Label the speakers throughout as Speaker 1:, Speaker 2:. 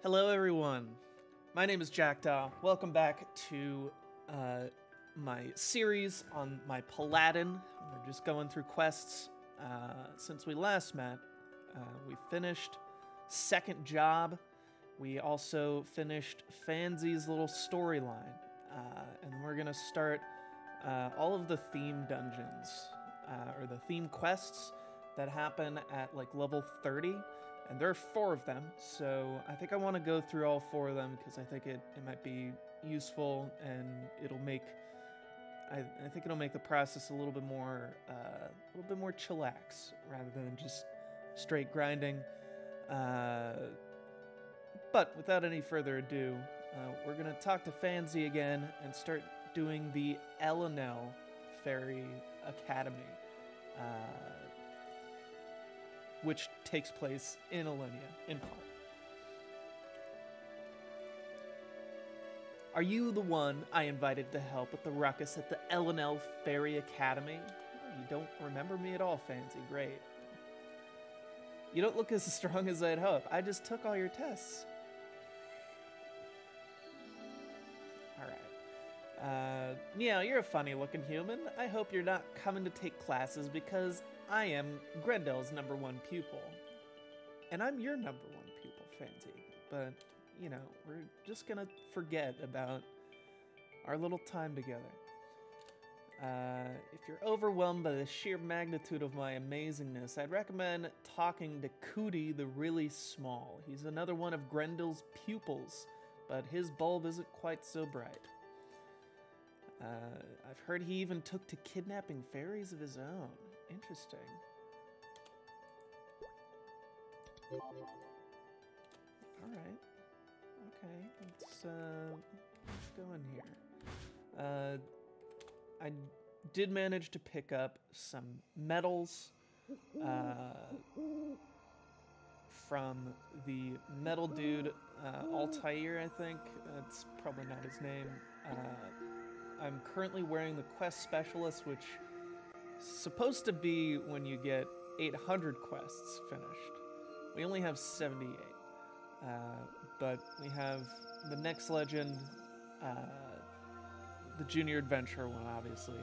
Speaker 1: Hello everyone, my name is Jackdaw. Welcome back to my series on my Paladin. We're just going through quests. Since we last met, we finished Second Job. We also finished Fansy's little storyline. And we're gonna start all of the theme dungeons, or the theme quests that happen at like level 30. And there are 4 of them, so I think I want to go through all 4 of them because I think it might be useful and it'll make I think it'll make the process a little bit more chillax rather than just straight grinding. But without any further ado, we're gonna talk to Fansy again and start doing the Ellinel Fairy Academy. Which takes place in Ellinel, in part. Are you the one I invited to help with the ruckus at the Ellinel Fairy Academy? You don't remember me at all, Fancy. Great. You don't look as strong as I'd hope. I just took all your tests. Alright. Meow, you're a funny-looking human. I hope you're not coming to take classes because I am Grendel's #1 pupil. And I'm your #1 pupil, Fancy. But, you know, we're just gonna forget about our little time together. If you're overwhelmed by the sheer magnitude of my amazingness, I'd recommend talking to Cootie the Really Small. He's another one of Grendel's pupils, but his bulb isn't quite so bright. I've heard he even took to kidnapping fairies of his own. Interesting. Alright. Okay, let's go in here. I did manage to pick up some medals from the metal dude, Altair, I think. That's probably not his name. I'm currently wearing the quest specialist, which is supposed to be when you get 800 quests finished. We only have 78, but we have the next legend, the junior adventure one, obviously.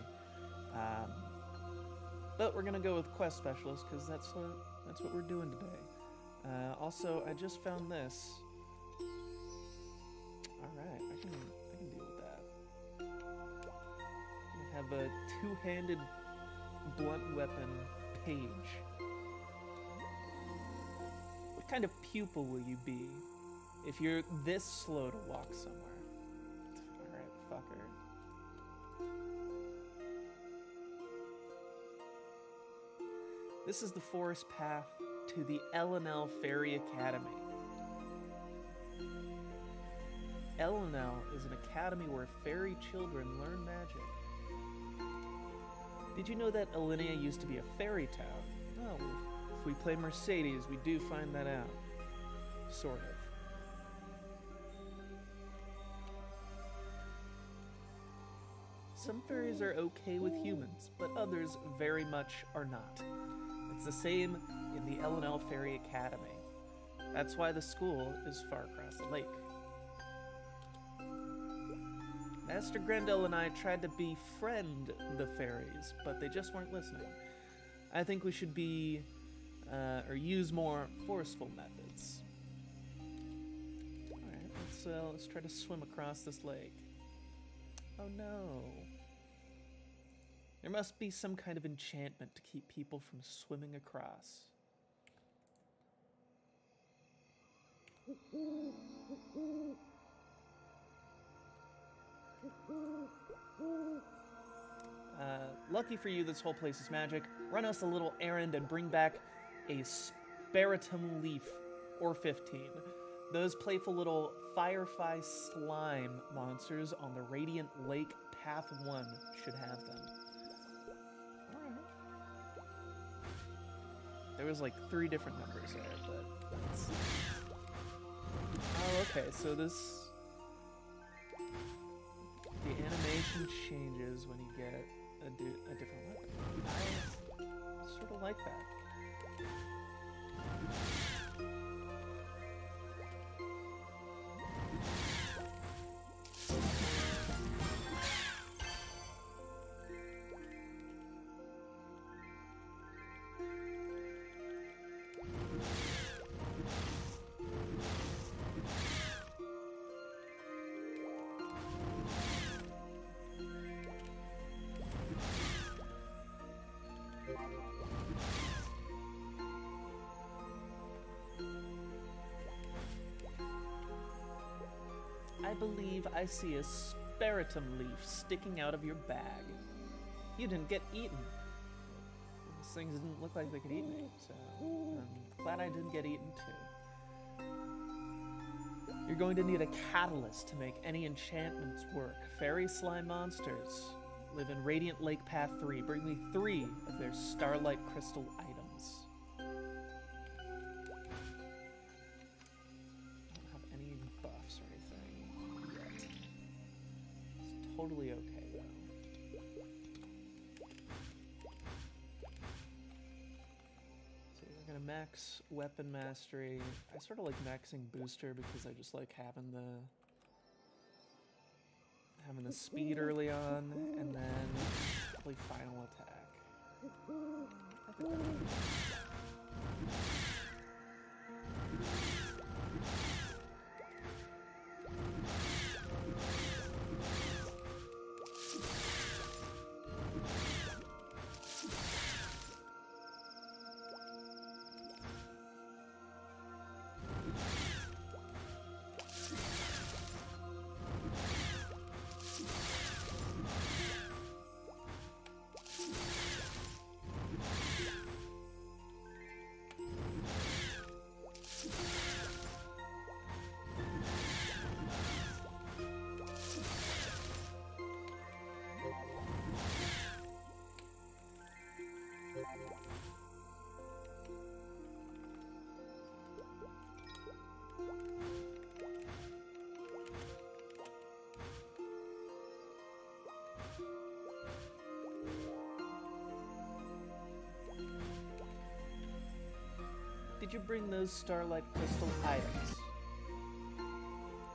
Speaker 1: But we're gonna go with quest specialist because that's what we're doing today. Also, I just found this. All right, I can deal with that. I have a 2-handed blunt weapon page. What kind of pupil will you be if you're this slow to walk somewhere? Alright, fucker. This is the forest path to the Ellinel Fairy Academy. Ellinel is an academy where fairy children learn magic. Did you know that Ellinel used to be a fairy town? Oh, if we play Mercedes, we do find that out. Sort of. Some fairies are okay with humans, but others very much are not. It's the same in the Ellinel Fairy Academy. That's why the school is far across the lake. Master Grendel and I tried to befriend the fairies, but they just weren't listening. I think we should be, or use more forceful methods. Alright, let's try to swim across this lake. Oh no. There must be some kind of enchantment to keep people from swimming across. Lucky for you, this whole place is magic. Run us a little errand and bring back a spiritum leaf, or 15. Those playful little firefly slime monsters on the Radiant Lake Path 1 should have them. Alright. There was like 3 different numbers there, but let's see. Oh, okay, so this... The animation changes when you get a different weapon. I sort of like that. believe I see a spiritum leaf sticking out of your bag. You didn't get eaten. These things didn't look like they could eat me, so I'm glad I didn't get eaten too. You're going to need a catalyst to make any enchantments work. Fairy slime monsters live in Radiant Lake Path 3. Bring me 3 of their starlight crystal items. I don't have any buffs or anything yet. It's totally okay, though. So we're gonna max weapon mastery. I sort of like maxing booster because I just like having the speed early on, and then like final attack. I think that'll be Did you bring those starlight crystal items?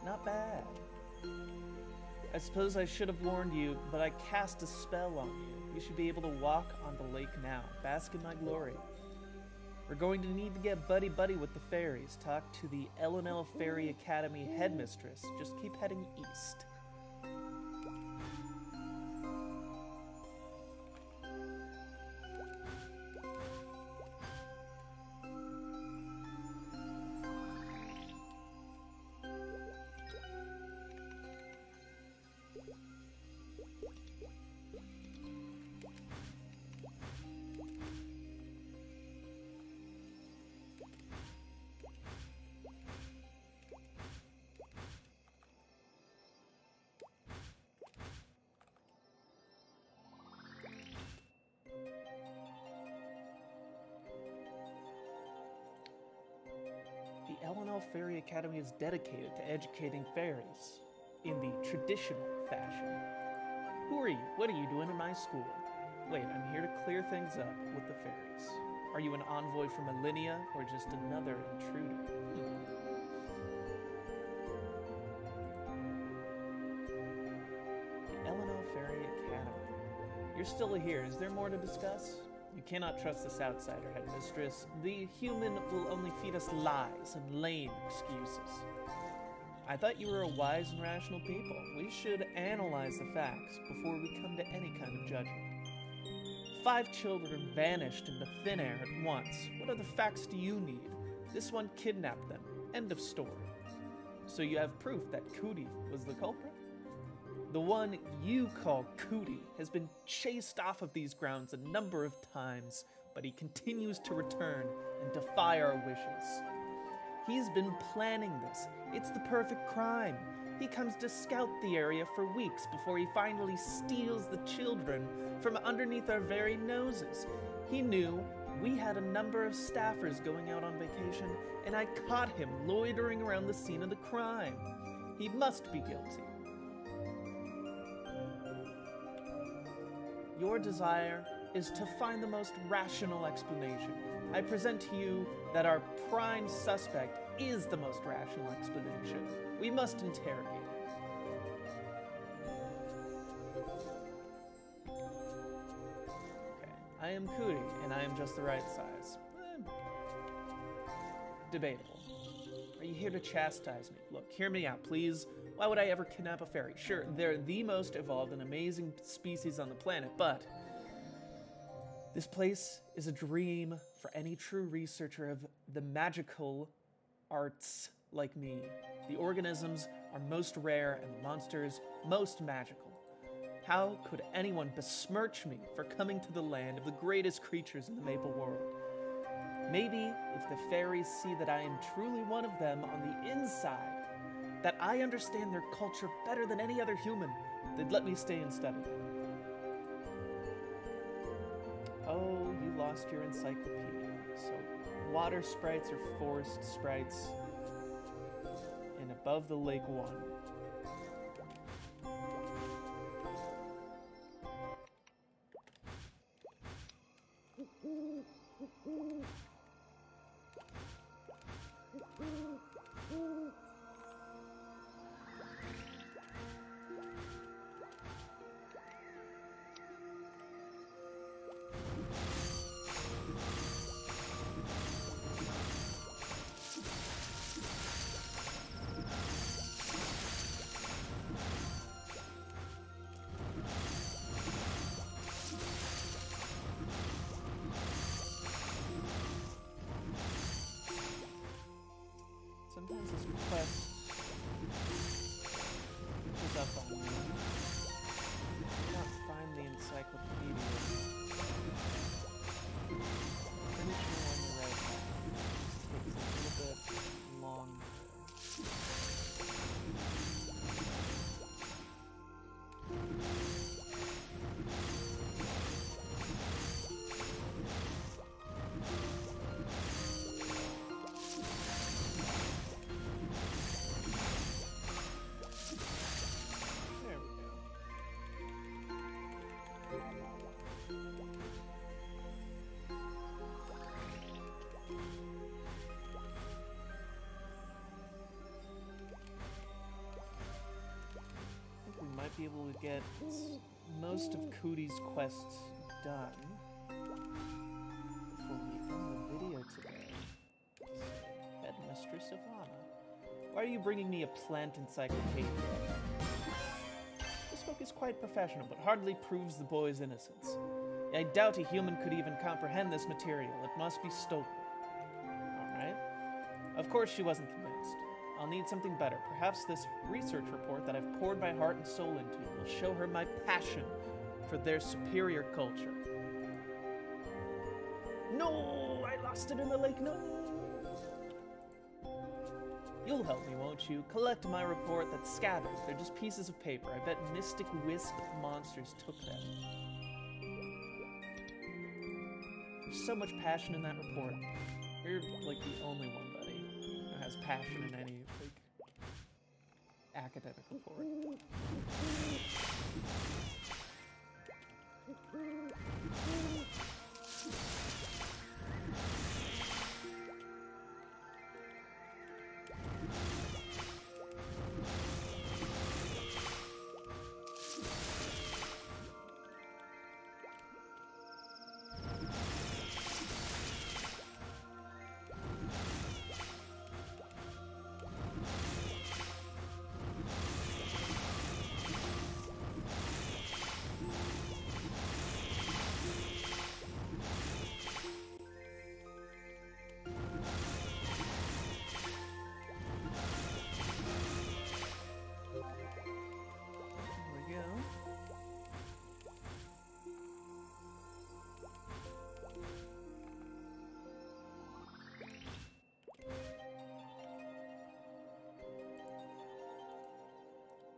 Speaker 1: Not bad. I suppose I should have warned you, but I cast a spell on you. You should be able to walk on the lake now. Bask in my glory. We're going to need to get buddy-buddy with the fairies. Talk to the Ellinel Fairy Academy headmistress. Just keep heading east. The Ellinel Fairy Academy is dedicated to educating fairies in the traditional fashion. Who are you? What are you doing in my school? Wait, I'm here to clear things up with the fairies. Are you an envoy from Ellinel or just another intruder? The Ellinel Fairy Academy. You're still here. Is there more to discuss? You cannot trust this outsider, headmistress. The human will only feed us lies and lame excuses. I thought you were a wise and rational people. We should analyze the facts before we come to any kind of judgment. 5 children vanished into thin air at once. What other facts do you need? This one kidnapped them. End of story. So you have proof that Cootie was the culprit? The one you call Cootie has been chased off of these grounds a number of times, but he continues to return and defy our wishes. He's been planning this. It's the perfect crime. He comes to scout the area for weeks before he finally steals the children from underneath our very noses. He knew we had a number of staffers going out on vacation, and I caught him loitering around the scene of the crime. He must be guilty. Your desire is to find the most rational explanation. I present to you that our prime suspect is the most rational explanation. We must interrogate him. Okay, I am Cootie, and I am just the right size. Debatable. Are you here to chastise me? Look, hear me out, please. Why would I ever kidnap a fairy? Sure, they're the most evolved and amazing species on the planet, but this place is a dream for any true researcher of the magical arts like me. The organisms are most rare and the monsters most magical. How could anyone besmirch me for coming to the land of the greatest creatures in the Maple world? Maybe if the fairies see that I am truly one of them on the inside, that I understand their culture better than any other human, they'd let me stay and study. Oh, you lost your encyclopedia. So, water sprites or forest sprites in Above the Lake 1. Sometimes this quest is up on me. I cannot find the encyclopedia. Pretty sure I'm on the right path. This takes a little bit longer. Might be able to get most of Cootie's quests done before we end the video today. Headmistress Ivana, why are you bringing me a plant encyclopedia? This book is quite professional, but hardly proves the boy's innocence. I doubt a human could even comprehend this material. It must be stolen. Alright. Of course she wasn't convinced. I'll need something better. Perhaps this research report that I've poured my heart and soul into will show her my passion for their superior culture. No! I lost it in the lake. No! You'll help me, won't you? Collect my report that's scattered. They're just pieces of paper. I bet mystic wisp monsters took them. There's so much passion in that report. You're like the only one, buddy, who has passion in any academic report.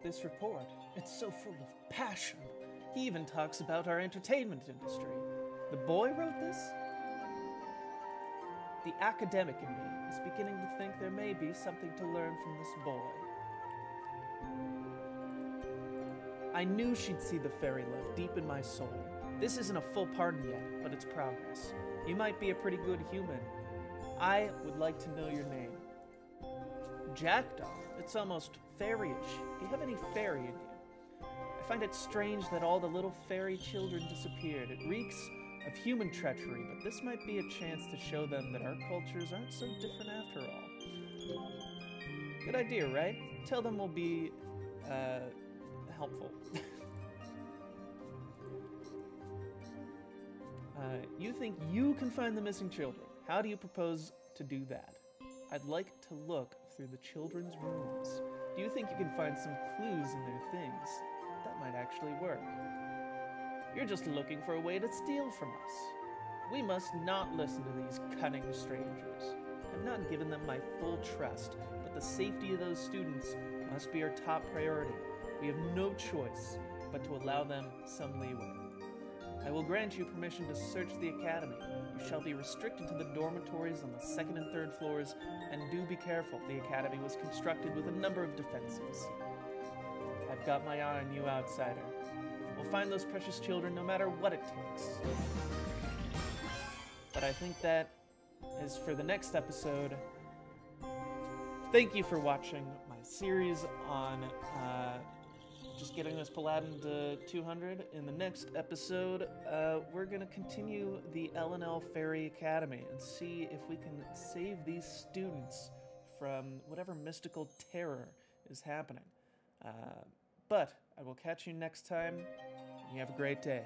Speaker 1: This report, it's so full of passion. He even talks about our entertainment industry. The boy wrote this? The academic in me is beginning to think there may be something to learn from this boy. I knew she'd see the fairy love deep in my soul. This isn't a full pardon yet, but it's progress. You might be a pretty good human. I would like to know your name. Jackdaw. It's almost fairyish. Do you have any fairy in you? I find it strange that all the little fairy children disappeared. It reeks of human treachery, but this might be a chance to show them that our cultures aren't so different after all. Good idea, right? Tell them we'll be, helpful. You think you can find the missing children. How do you propose to do that? I'd like to look through the children's rooms. Do you think you can find some clues in their things? That might actually work. You're just looking for a way to steal from us. We must not listen to these cunning strangers. I've not given them my full trust, but the safety of those students must be our top priority. We have no choice but to allow them some leeway. I will grant you permission to search the academy. You shall be restricted to the dormitories on the second and third floors, and do be careful. The academy was constructed with a number of defenses. I've got my eye on you, outsider. We'll find those precious children no matter what it takes. But I think that is for the next episode. Thank you for watching my series on just getting this Paladin to 200. In the next episode, we're going to continue the Ellinel Fairy Academy and see if we can save these students from whatever mystical terror is happening. But I will catch you next time. You have a great day.